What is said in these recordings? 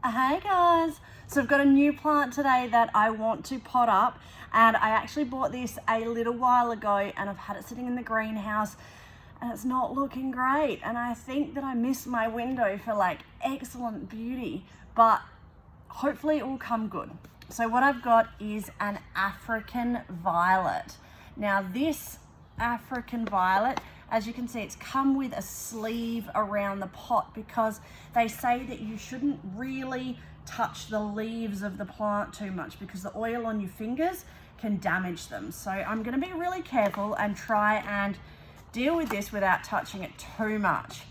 Hey guys, so I've got a new plant today that I want to pot up, and I actually bought this a little while ago and I've had it sitting in the greenhouse and it's not looking great, and I think that I missed my window for like excellent beauty, but hopefully it will come good. So what I've got is an African violet. Now this African violet, as you can see, it's come with a sleeve around the pot because they say that you shouldn't really touch the leaves of the plant too much because the oil on your fingers can damage them. So I'm going to be really careful and try and deal with this without touching it too much.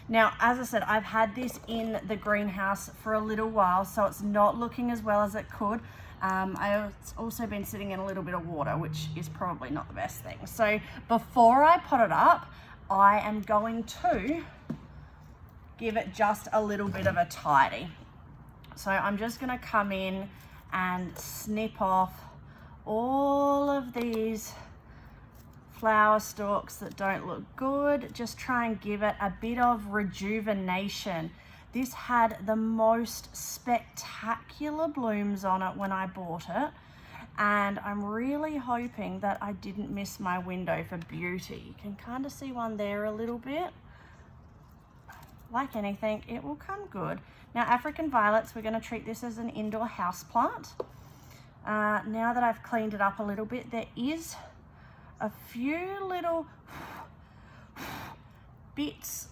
Now, as I said, I've had this in the greenhouse for a little while, so it's not looking as well as it could. It's also been sitting in a little bit of water, which is probably not the best thing. So before I pot it up, I am going to give it just a little bit of a tidy. So I'm just going to come in and snip off all of these flower stalks that don't look good. Just try and give it a bit of rejuvenation. This had the most spectacular blooms on it when I bought it, and I'm really hoping that I didn't miss my window for beauty. You can kind of see one there a little bit. Like anything, it will come good. Now, African violets, we're going to treat this as an indoor house plant. Now that I've cleaned it up a little bit, there is a few little bits.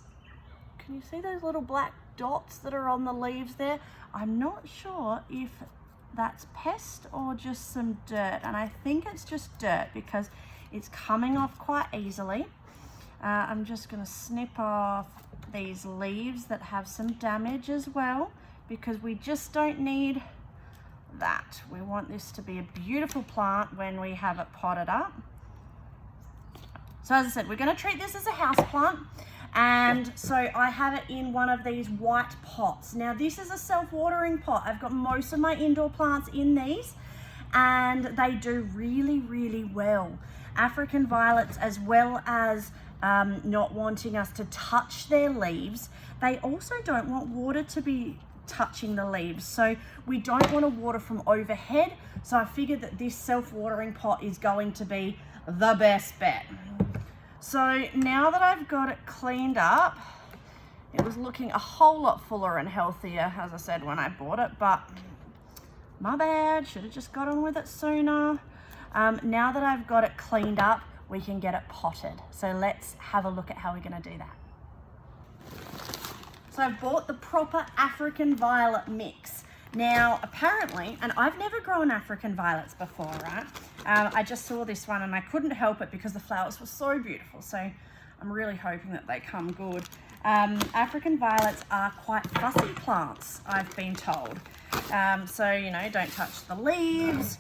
Can you see those little black dots that are on the leaves there? I'm not sure if that's pest or just some dirt, and I think it's just dirt because it's coming off quite easily. I'm just going to snip off these leaves that have some damage as well, because we just don't need that. We want this to be a beautiful plant when we have it potted up. So as I said, we're going to treat this as a house plant. And so I have it in one of these white pots. Now this is a self-watering pot. I've got most of my indoor plants in these and they do really, really well. African violets, as well as not wanting us to touch their leaves, they also don't want water to be touching the leaves. So we don't want to water from overhead. So I figured that this self-watering pot is going to be the best bet. So now that I've got it cleaned up, it was looking a whole lot fuller and healthier, as I said, when I bought it, but my bad, should have just got on with it sooner. Now that I've got it cleaned up, we can get it potted. So let's have a look at how we're going to do that. So I've bought the proper African violet mix. Now, apparently, and I've never grown African violets before, right? I just saw this one and I couldn't help it because the flowers were so beautiful. So I'm really hoping that they come good. African violets are quite fussy plants, I've been told. So, you know, don't touch the leaves,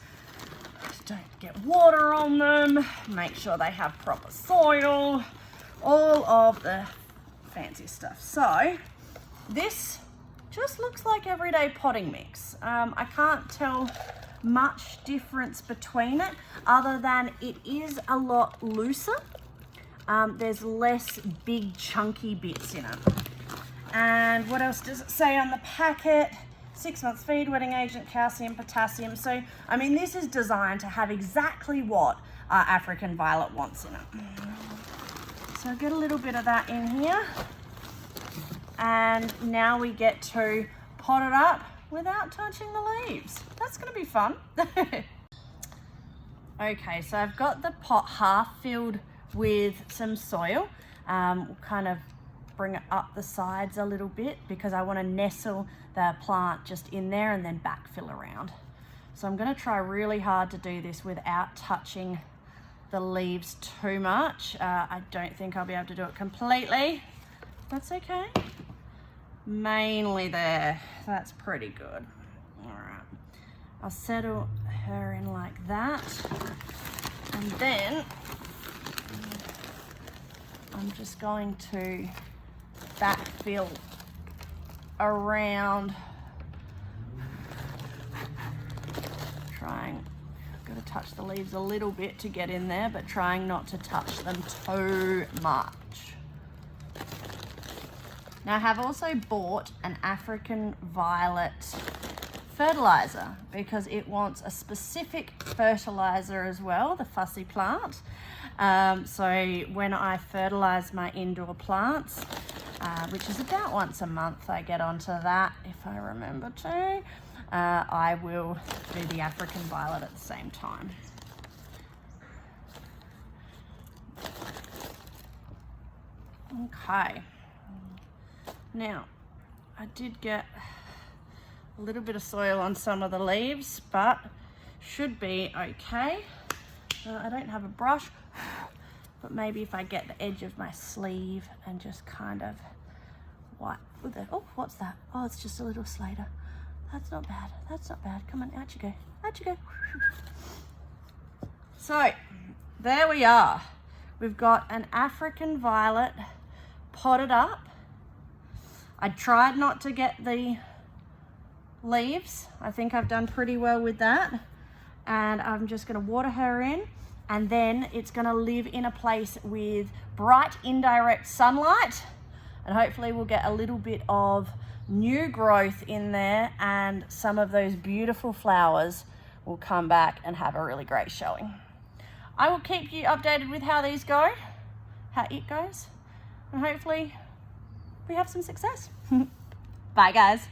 don't get water on them, make sure they have proper soil, all of the fancy stuff. So this just looks like everyday potting mix. I can't tell much difference between it other than it is a lot looser. There's less big chunky bits in it. And what else does it say on the packet? 6 months feed, wetting agent, calcium, potassium. So, I mean, this is designed to have exactly what African violet wants in it. So I'll get a little bit of that in here. And now we get to pot it up without touching the leaves. That's going to be fun. Okay, so I've got the pot half filled with some soil. We'll kind of bring it up the sides a little bit because I want to nestle the plant just in there and then backfill around. So I'm going to try really hard to do this without touching the leaves too much. I don't think I'll be able to do it completely. That's okay. Mainly there. That's pretty good. All right. I'll settle her in like that. And then I'm just going to backfill around. I've got to touch the leaves a little bit to get in there, but trying not to touch them too much. Now I have also bought an African violet fertilizer because it wants a specific fertilizer as well, the fussy plant. So when I fertilize my indoor plants, which is about once a month I get onto that if I remember to, I will do the African violet at the same time. Okay, now I did get a little bit of soil on some of the leaves, but should be okay. I don't have a brush, but maybe if I get the edge of my sleeve and just kind of wipe with it. Oh, what's that? Oh, it's just a little Slater. That's not bad. That's not bad. Come on, out you go. Out you go. So, there we are. We've got an African violet potted up. I tried not to get the leaves. I think I've done pretty well with that. And I'm just going to water her in, and then it's going to live in a place with bright indirect sunlight, and hopefully we'll get a little bit of new growth in there, and some of those beautiful flowers will come back and have a really great showing. I will keep you updated with how these go, how it goes, and hopefully we have some success. Bye guys.